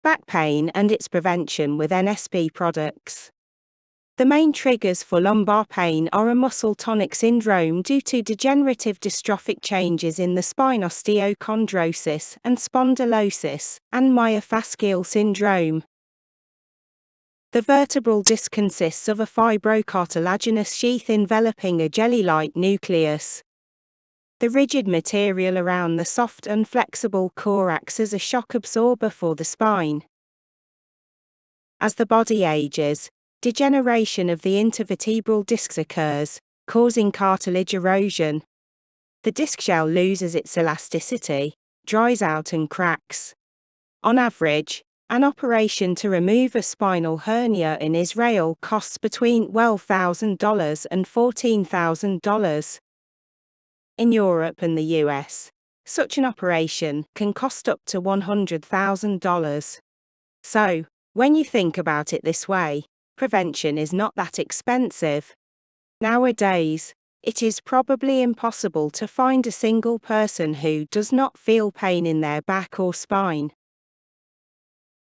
Back pain and its prevention with NSP products. The main triggers for lumbar pain are a muscle tonic syndrome due to degenerative dystrophic changes in the spine, osteochondrosis and spondylosis, and myofascial syndrome. The vertebral disc consists of a fibrocartilaginous sheath enveloping a jelly-like nucleus. The rigid material around the soft and flexible core acts as a shock absorber for the spine. As the body ages, degeneration of the intervertebral discs occurs, causing cartilage erosion. The disc shell loses its elasticity, dries out and cracks. On average, an operation to remove a spinal hernia in Israel costs between $12,000 and $14,000. In Europe and the US, such an operation can cost up to $100,000. So, when you think about it this way, prevention is not that expensive. Nowadays, it is probably impossible to find a single person who does not feel pain in their back or spine.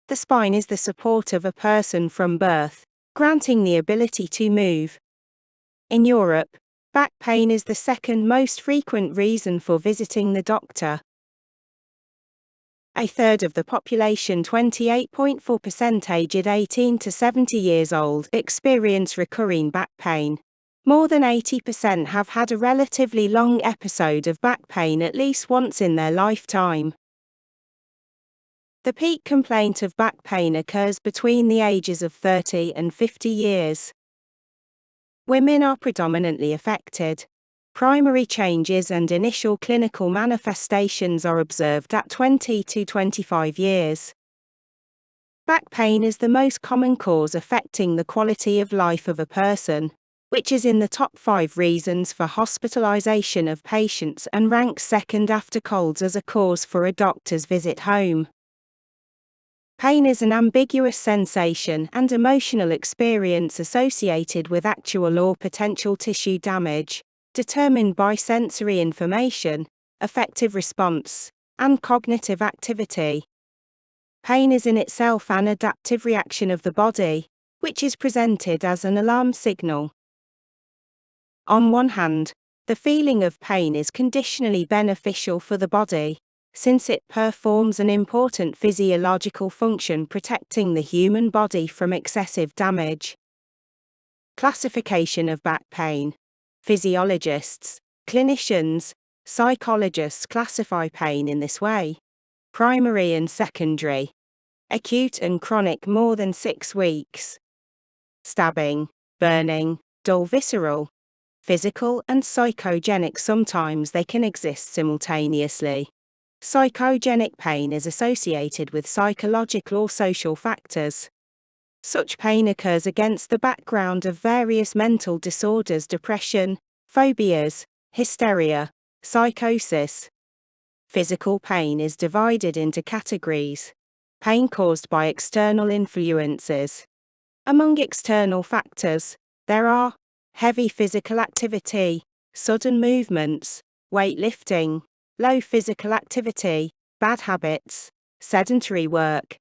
The spine is the support of a person from birth, granting the ability to move. In Europe, back pain is the second most frequent reason for visiting the doctor. A third of the population, 28.4%, aged 18 to 70 years old, experience recurring back pain. More than 80% have had a relatively long episode of back pain at least once in their lifetime. The peak complaint of back pain occurs between the ages of 30 and 50 years. Women are predominantly affected. Primary changes and initial clinical manifestations are observed at 20 to 25 years. Back pain is the most common cause affecting the quality of life of a person, which is in the top 5 reasons for hospitalization of patients and ranks second after colds as a cause for a doctor's visit home. Pain is an ambiguous sensation and emotional experience associated with actual or potential tissue damage, determined by sensory information, affective response, and cognitive activity. Pain is in itself an adaptive reaction of the body, which is presented as an alarm signal. On one hand, the feeling of pain is conditionally beneficial for the body, since it performs an important physiological function protecting the human body from excessive damage. Classification of back pain. Physiologists, clinicians, psychologists classify pain in this way: primary and secondary, acute and chronic more than 6 weeks, stabbing, burning, dull visceral, physical and psychogenic. Sometimes they can exist simultaneously. Psychogenic pain is associated with psychological or social factors. Such pain occurs against the background of various mental disorders, depression, phobias, hysteria, psychosis. Physical pain is divided into categories. Pain caused by external influences. Among external factors, there are heavy physical activity, sudden movements, weightlifting, low physical activity, bad habits, sedentary work.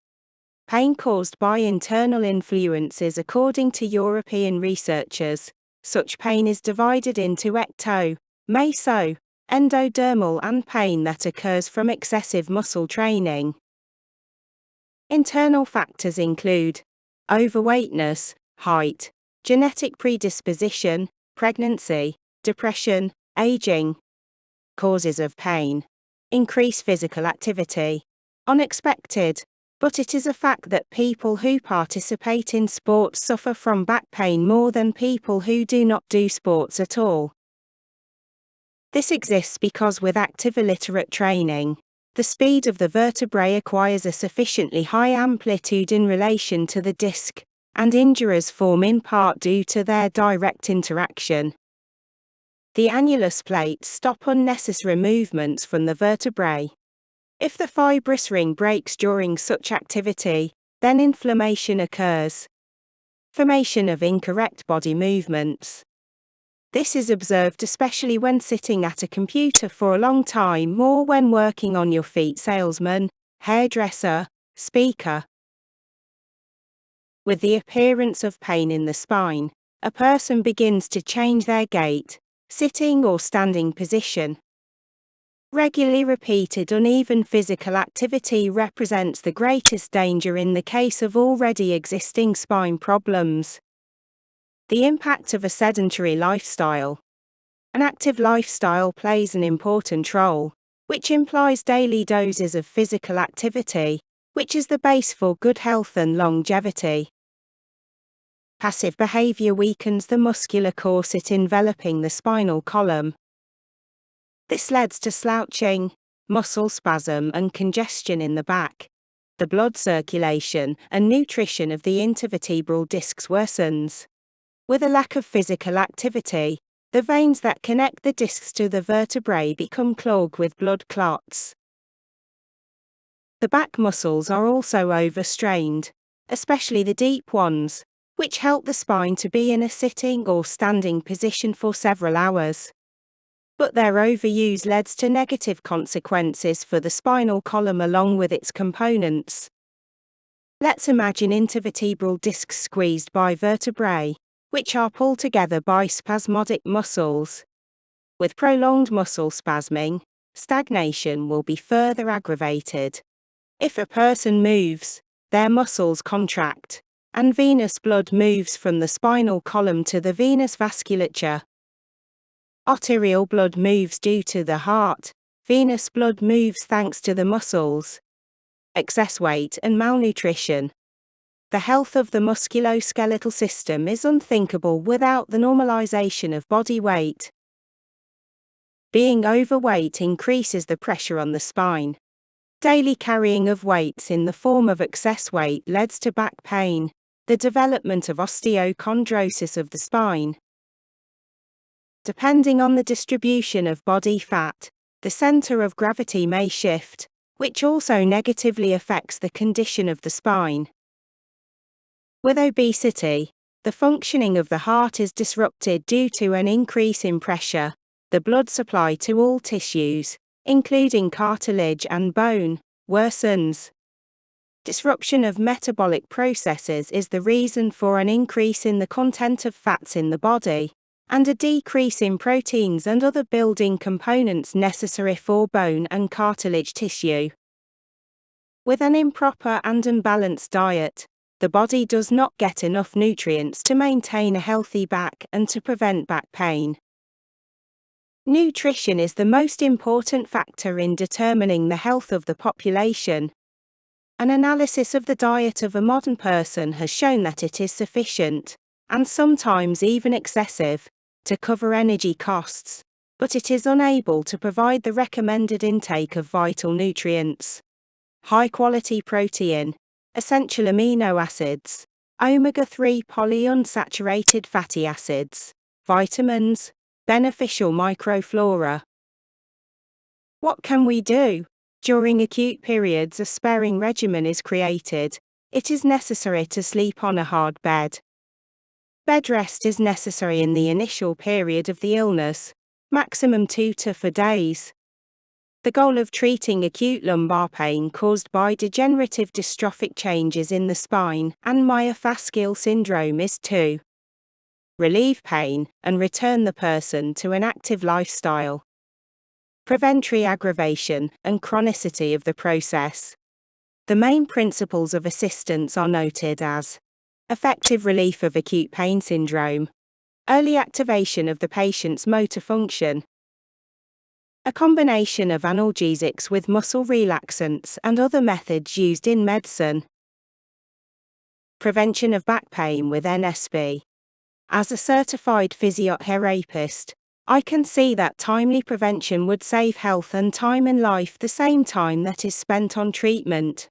Pain caused by internal influences. According to European researchers, such pain is divided into ecto, meso, endodermal and pain that occurs from excessive muscle training. Internal factors include overweightness, height, genetic predisposition, pregnancy, depression, aging. Causes of pain. Increase physical activity. Unexpected, but it is a fact that people who participate in sports suffer from back pain more than people who do not do sports at all. This exists because with active illiterate training, the speed of the vertebrae acquires a sufficiently high amplitude in relation to the disc, and injuries form in part due to their direct interaction. The annulus plates stop unnecessary movements from the vertebrae. If the fibrous ring breaks during such activity, then inflammation occurs. Formation of incorrect body movements. This is observed especially when sitting at a computer for a long time or when working on your feet. Salesman, hairdresser, speaker, With the appearance of pain in the spine, a person begins to change their gait, sitting or standing position. Regularly repeated uneven physical activity represents the greatest danger in the case of already existing spine problems. The impact of a sedentary lifestyle. An active lifestyle plays an important role, which implies daily doses of physical activity, which is the base for good health and longevity. Passive behavior weakens the muscular corset enveloping the spinal column. This leads to slouching, muscle spasm and congestion in the back. The blood circulation and nutrition of the intervertebral discs worsens. With a lack of physical activity, the veins that connect the discs to the vertebrae become clogged with blood clots. The back muscles are also overstrained, especially the deep ones, which help the spine to be in a sitting or standing position for several hours. But their overuse leads to negative consequences for the spinal column along with its components. Let's imagine intervertebral discs squeezed by vertebrae, which are pulled together by spasmodic muscles. With prolonged muscle spasming, stagnation will be further aggravated. If a person moves, their muscles contract, and venous blood moves from the spinal column to the venous vasculature. Arterial blood moves due to the heart, venous blood moves thanks to the muscles. Excess weight and malnutrition. The health of the musculoskeletal system is unthinkable without the normalization of body weight. Being overweight increases the pressure on the spine. Daily carrying of weights in the form of excess weight leads to back pain, the development of osteochondrosis of the spine. Depending on the distribution of body fat, the center of gravity may shift, which also negatively affects the condition of the spine. With obesity, the functioning of the heart is disrupted due to an increase in pressure. The blood supply to all tissues, including cartilage and bone, worsens. Disruption of metabolic processes is the reason for an increase in the content of fats in the body, and a decrease in proteins and other building components necessary for bone and cartilage tissue. With an improper and unbalanced diet, the body does not get enough nutrients to maintain a healthy back and to prevent back pain. Nutrition is the most important factor in determining the health of the population. An analysis of the diet of a modern person has shown that it is sufficient, and sometimes even excessive, to cover energy costs, but it is unable to provide the recommended intake of vital nutrients. High-quality protein, essential amino acids, omega-3 polyunsaturated fatty acids, vitamins, beneficial microflora. What can we do? During acute periods, a sparing regimen is created. It is necessary to sleep on a hard bed. Bed rest is necessary in the initial period of the illness, maximum 2 to 4 days. The goal of treating acute lumbar pain caused by degenerative dystrophic changes in the spine and myofascial syndrome is to relieve pain and return the person to an active lifestyle. Prevent re-aggravation and chronicity of the process. The main principles of assistance are noted as effective relief of acute pain syndrome, early activation of the patient's motor function, a combination of analgesics with muscle relaxants and other methods used in medicine, prevention of back pain with NSP. As a certified physiotherapist, I can see that timely prevention would save health and time in life, the same time that is spent on treatment.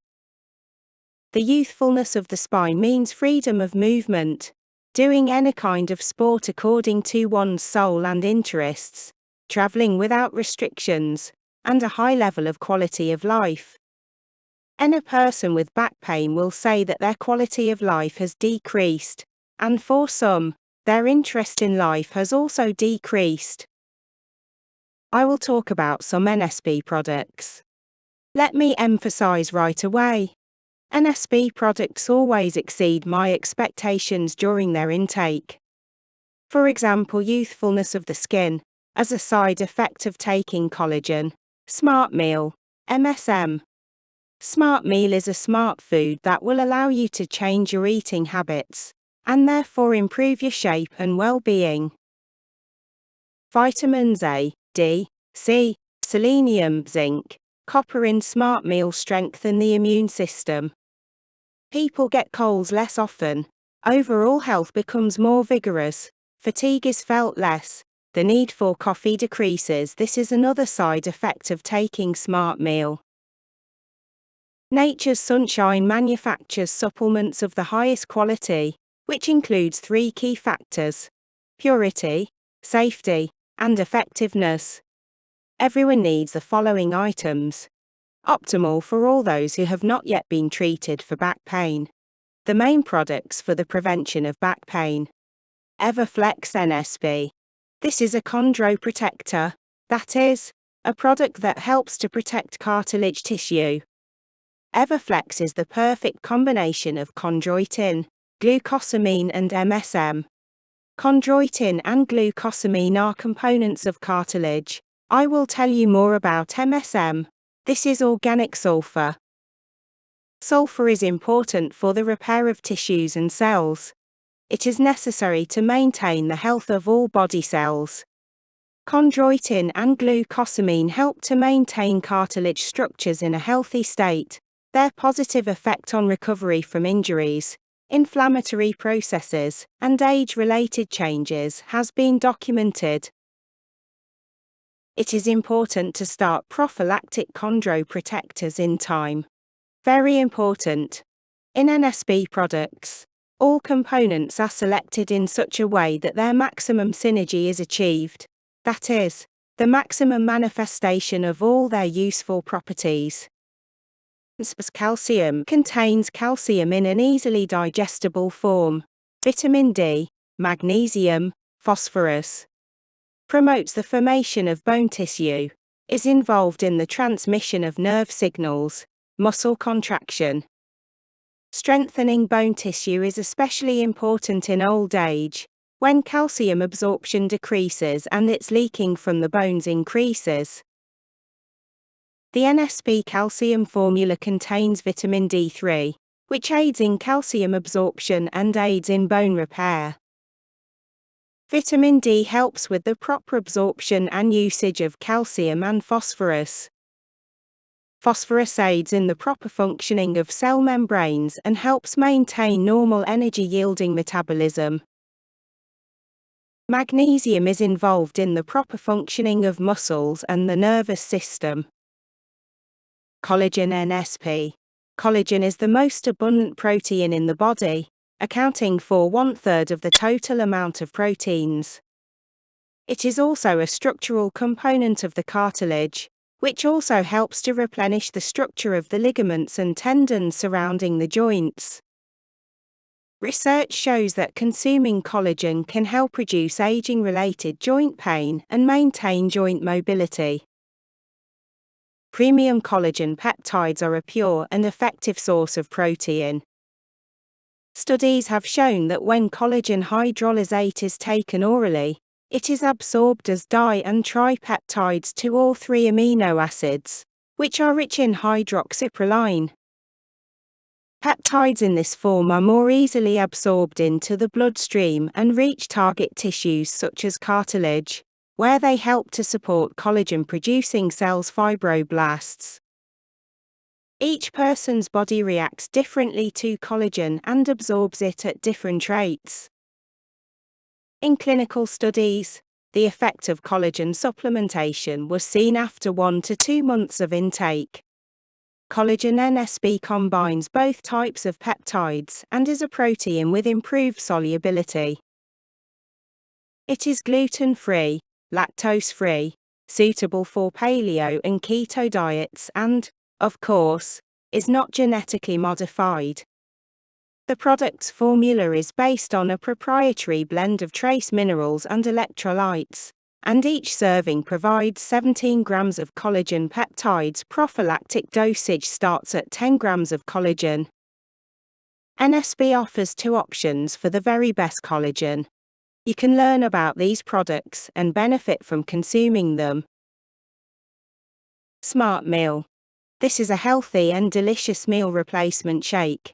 The youthfulness of the spine means freedom of movement, doing any kind of sport according to one's soul and interests, traveling without restrictions, and a high level of quality of life. Any person with back pain will say that their quality of life has decreased, and for some, their interest in life has also decreased. I will talk about some NSP products. Let me emphasize right away. NSP products always exceed my expectations during their intake. For example, youthfulness of the skin, as a side effect of taking collagen. Smart Meal, MSM. Smart Meal is a smart food that will allow you to change your eating habits, and therefore improve your shape and well-being. Vitamins A, D, C, selenium, zinc, copper in Smart Meal strengthen the immune system. People get colds less often. Overall health becomes more vigorous. Fatigue is felt less. The need for coffee decreases. This is another side effect of taking Smart Meal. Nature's Sunshine manufactures supplements of the highest quality, which includes 3 key factors: purity, safety, and effectiveness. Everyone needs the following items. Optimal for all those who have not yet been treated for back pain. The main products for the prevention of back pain. Everflex NSP. This is a chondro protector, that is, a product that helps to protect cartilage tissue. Everflex is the perfect combination of chondroitin, glucosamine and MSM. Chondroitin and glucosamine are components of cartilage. I will tell you more about MSM. This is organic sulfur. Sulfur is important for the repair of tissues and cells. It is necessary to maintain the health of all body cells. Chondroitin and glucosamine help to maintain cartilage structures in a healthy state. Their positive effect on recovery from injuries, inflammatory processes, and age-related changes has been documented. It is important to start prophylactic chondro protectors in time. Very important. In NSP products, all components are selected in such a way that their maximum synergy is achieved, that is, the maximum manifestation of all their useful properties. Calcium contains calcium in an easily digestible form. Vitamin D, magnesium, phosphorus. Promotes the formation of bone tissue. Is involved in the transmission of nerve signals, muscle contraction. Strengthening bone tissue is especially important in old age, when calcium absorption decreases and its leaking from the bones increases. The NSP calcium formula contains vitamin D3, which aids in calcium absorption and aids in bone repair. Vitamin D helps with the proper absorption and usage of calcium and phosphorus. Phosphorus aids in the proper functioning of cell membranes and helps maintain normal energy-yielding metabolism. Magnesium is involved in the proper functioning of muscles and the nervous system. Collagen NSP. Collagen is the most abundant protein in the body, accounting for 1/3 of the total amount of proteins. It is also a structural component of the cartilage, which also helps to replenish the structure of the ligaments and tendons surrounding the joints. Research shows that consuming collagen can help reduce aging-related joint pain and maintain joint mobility. Premium collagen peptides are a pure and effective source of protein. Studies have shown that when collagen hydrolysate is taken orally, it is absorbed as di- and tripeptides to all 3 amino acids, which are rich in hydroxyproline. Peptides in this form are more easily absorbed into the bloodstream and reach target tissues such as cartilage, where they help to support collagen-producing cells, fibroblasts. Each person's body reacts differently to collagen and absorbs it at different rates. In clinical studies, the effect of collagen supplementation was seen after 1 to 2 months of intake. Collagen NSP combines both types of peptides and is a protein with improved solubility. It is gluten-free, lactose-free, suitable for paleo and keto diets and, of course, is not genetically modified. The product's formula is based on a proprietary blend of trace minerals and electrolytes, and each serving provides 17 grams of collagen peptides. Prophylactic dosage starts at 10 grams of collagen, NSP offers two options for the very best collagen. You can learn about these products and benefit from consuming them. Smart Meal. This is a healthy and delicious meal replacement shake.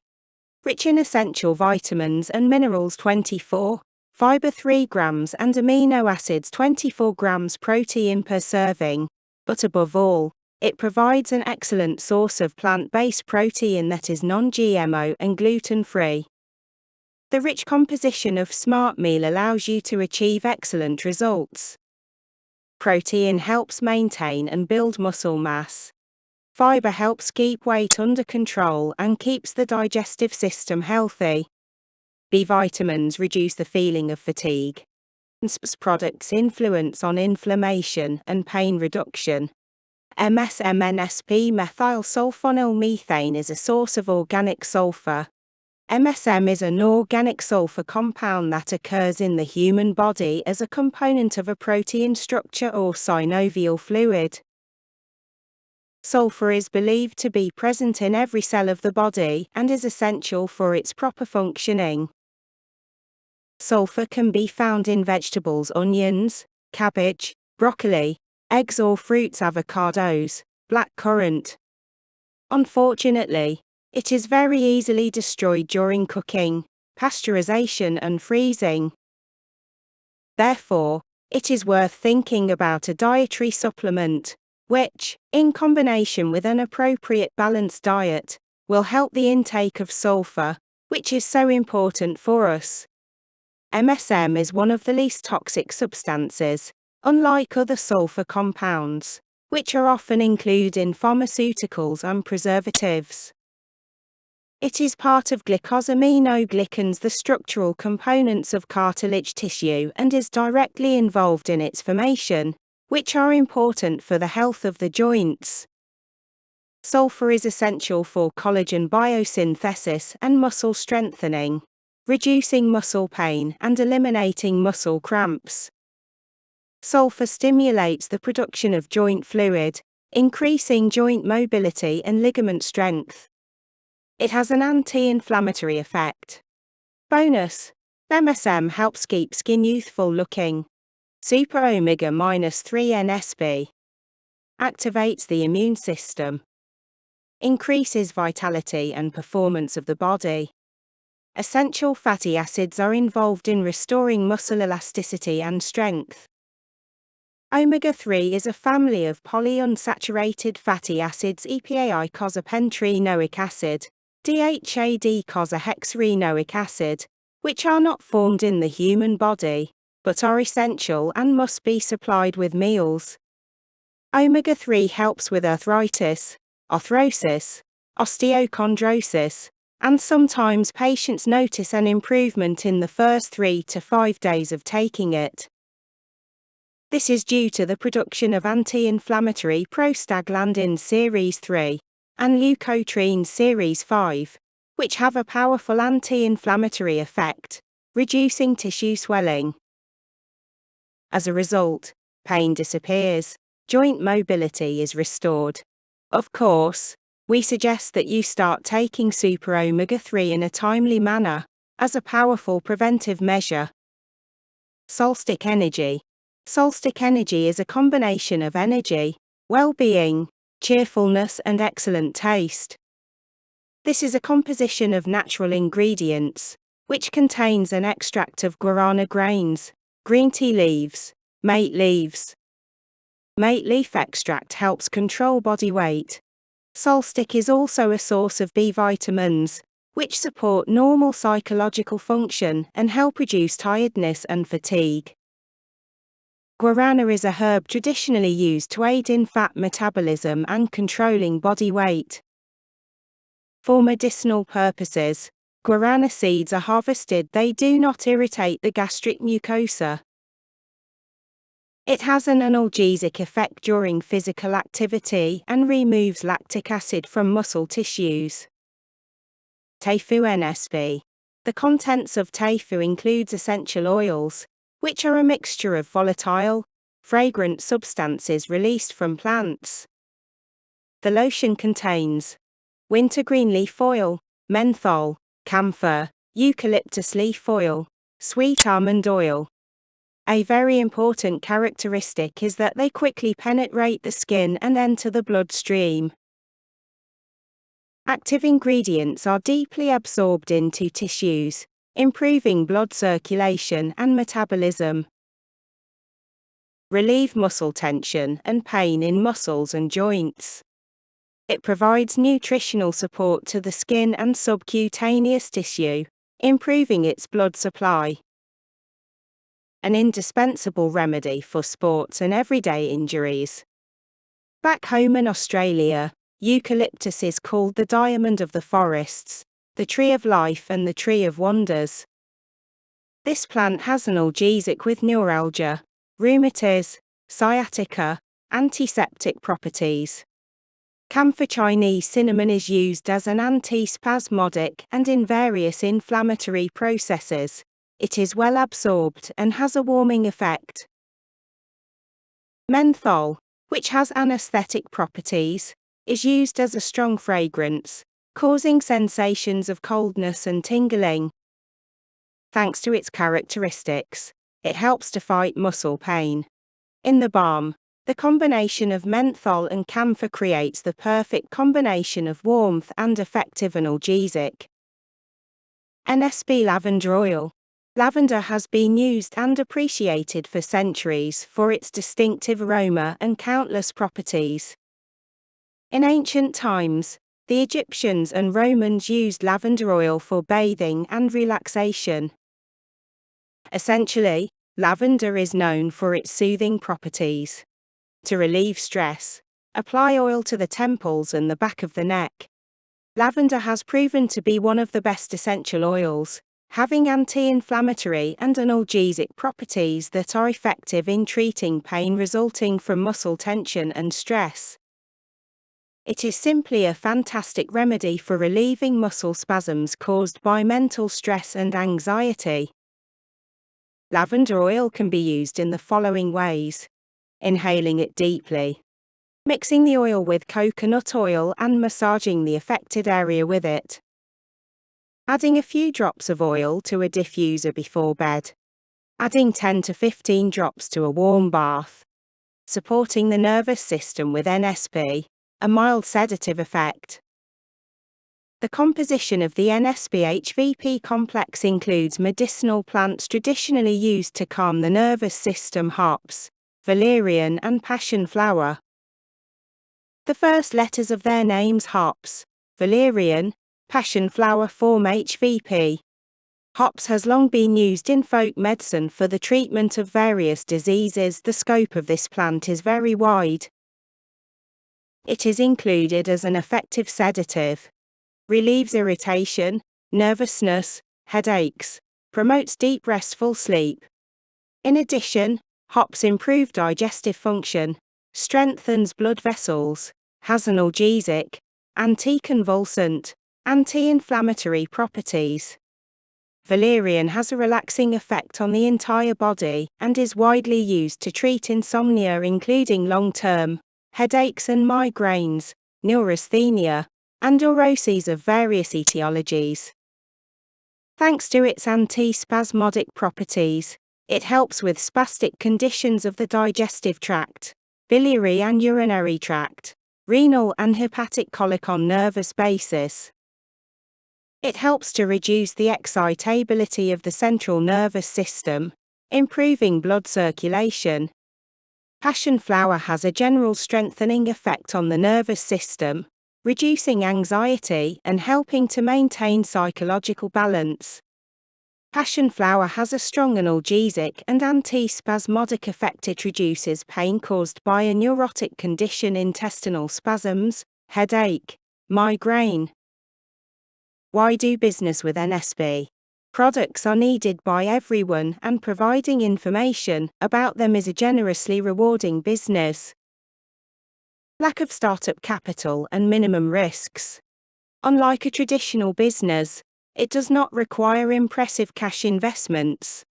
Rich in essential vitamins and minerals 24, fiber 3 grams and amino acids 24 grams protein per serving. But above all, it provides an excellent source of plant-based protein that is non-GMO and gluten-free. The rich composition of Smart Meal allows you to achieve excellent results. Protein helps maintain and build muscle mass. Fiber helps keep weight under control and keeps the digestive system healthy. B vitamins reduce the feeling of fatigue. NSP's products influence on inflammation and pain reduction. NSP methyl sulfonyl methane is a source of organic sulfur. MSM is an organic sulfur compound that occurs in the human body as a component of a protein structure or synovial fluid. Sulfur is believed to be present in every cell of the body and is essential for its proper functioning. Sulfur can be found in vegetables, onions, cabbage, broccoli, eggs or fruits, avocados, blackcurrant. Unfortunately, it is very easily destroyed during cooking, pasteurization and freezing. Therefore, it is worth thinking about a dietary supplement, which, in combination with an appropriate balanced diet, will help the intake of sulfur, which is so important for us. MSM is one of the least toxic substances, unlike other sulfur compounds, which are often included in pharmaceuticals and preservatives. It is part of glycosaminoglycans, the structural components of cartilage tissue, and is directly involved in its formation, which are important for the health of the joints. Sulfur is essential for collagen biosynthesis and muscle strengthening, reducing muscle pain and eliminating muscle cramps. Sulfur stimulates the production of joint fluid, increasing joint mobility and ligament strength. It has an anti-inflammatory effect. Bonus: MSM helps keep skin youthful looking. Super omega-3 NSP activates the immune system, increases vitality and performance of the body. Essential fatty acids are involved in restoring muscle elasticity and strength. Omega-3 is a family of polyunsaturated fatty acids: EPA icosapentaenoic acid, DHA docosahexaenoic acid, which are not formed in the human body, but are essential and must be supplied with meals. Omega-3 helps with arthritis, arthrosis, osteochondrosis, and sometimes patients notice an improvement in the first 3 to 5 days of taking it. This is due to the production of anti-inflammatory prostaglandin series 3 and leukotriene series 5, which have a powerful anti-inflammatory effect, reducing tissue swelling. As a result, pain disappears, joint mobility is restored. Of course, we suggest that you start taking Super Omega-3 in a timely manner, as a powerful preventive measure. Solstic Energy. Solstic Energy is a combination of energy, well-being, cheerfulness and excellent taste. This is a composition of natural ingredients, which contains an extract of guarana grains, green tea leaves, mate leaves. Mate leaf extract helps control body weight. Solstic is also a source of B vitamins, which support normal psychological function and help reduce tiredness and fatigue. Guarana is a herb traditionally used to aid in fat metabolism and controlling body weight. For medicinal purposes, guarana seeds are harvested. They do not irritate the gastric mucosa. It has an analgesic effect during physical activity and removes lactic acid from muscle tissues. Tofu NSP. The contents of tofu includes essential oils, which are a mixture of volatile, fragrant substances released from plants. The lotion contains wintergreen leaf oil, menthol, camphor, eucalyptus leaf oil, sweet almond oil. A very important characteristic is that they quickly penetrate the skin and enter the bloodstream. Active ingredients are deeply absorbed into tissues, improving blood circulation and metabolism. Relieve muscle tension and pain in muscles and joints. It provides nutritional support to the skin and subcutaneous tissue, improving its blood supply. An indispensable remedy for sports and everyday injuries. Back home in Australia, eucalyptus is called the diamond of the forests, the tree of life and the tree of wonders. This plant has analgesic with neuralgia, rheumatiz, sciatica, antiseptic properties. Camphor Chinese cinnamon is used as an antispasmodic and in various inflammatory processes. It is well absorbed and has a warming effect. Menthol, which has anesthetic properties, is used as a strong fragrance, causing sensations of coldness and tingling. Thanks to its characteristics, it helps to fight muscle pain. In the balm, the combination of menthol and camphor creates the perfect combination of warmth and effective analgesic. NSP lavender oil. Lavender has been used and appreciated for centuries for its distinctive aroma and countless properties. In ancient times, the Egyptians and Romans used lavender oil for bathing and relaxation. Essentially, lavender is known for its soothing properties. To relieve stress, apply oil to the temples and the back of the neck. Lavender has proven to be one of the best essential oils, having anti-inflammatory and analgesic properties that are effective in treating pain resulting from muscle tension and stress. It is simply a fantastic remedy for relieving muscle spasms caused by mental stress and anxiety. Lavender oil can be used in the following ways. Inhaling it deeply. Mixing the oil with coconut oil and massaging the affected area with it. Adding a few drops of oil to a diffuser before bed. Adding 10 to 15 drops to a warm bath. Supporting the nervous system with NSP, a mild sedative effect. The composition of the NSP-HVP complex includes medicinal plants traditionally used to calm the nervous system: hops, valerian and passion flower. The first letters of their names, hops, valerian, passion flower, form HVP. Hops has long been used in folk medicine for the treatment of various diseases. The scope of this plant is very wide. It is included as an effective sedative. Relieves irritation, nervousness, headaches, promotes deep restful sleep. In addition, hops improve digestive function, strengthens blood vessels, has analgesic, anticonvulsant, anti-inflammatory properties. Valerian has a relaxing effect on the entire body and is widely used to treat insomnia including long-term headaches and migraines, neurasthenia, and neuroses of various etiologies. Thanks to its antispasmodic properties, it helps with spastic conditions of the digestive tract, biliary and urinary tract, renal and hepatic colic on nervous basis. It helps to reduce the excitability of the central nervous system, improving blood circulation. Passion flower has a general strengthening effect on the nervous system, reducing anxiety and helping to maintain psychological balance. Passion flower has a strong analgesic and antispasmodic effect. It reduces pain caused by a neurotic condition, intestinal spasms, headache, migraine. Why do business with NSP? Products are needed by everyone, and providing information about them is a generously rewarding business. Lack of startup capital and minimum risks. Unlike a traditional business, it does not require impressive cash investments.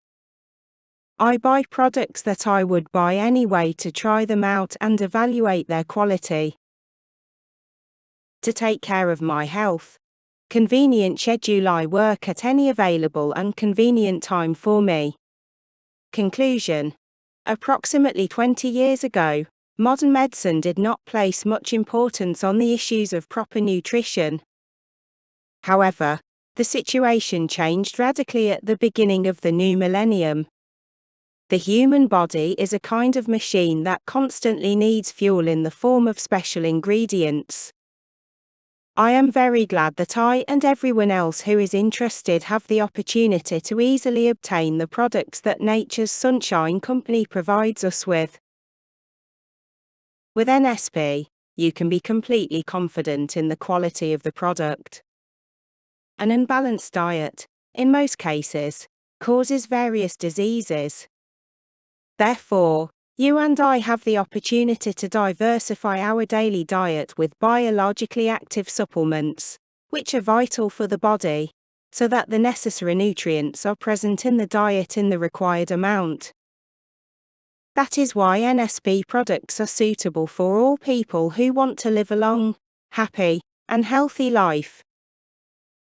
I buy products that I would buy anyway to try them out and evaluate their quality. To take care of my health. convenient schedule. I work at any available and convenient time for me. Conclusion. Approximately 20 years ago, modern medicine did not place much importance on the issues of proper nutrition. However, the situation changed radically at the beginning of the new millennium. The human body is a kind of machine that constantly needs fuel in the form of special ingredients. I am very glad that I and everyone else who is interested have the opportunity to easily obtain the products that Nature's Sunshine Company provides us with. With NSP, you can be completely confident in the quality of the product. An unbalanced diet, in most cases, causes various diseases. Therefore, you and I have the opportunity to diversify our daily diet with biologically active supplements, which are vital for the body, so that the necessary nutrients are present in the diet in the required amount. That is why NSP products are suitable for all people who want to live a long, happy, and healthy life.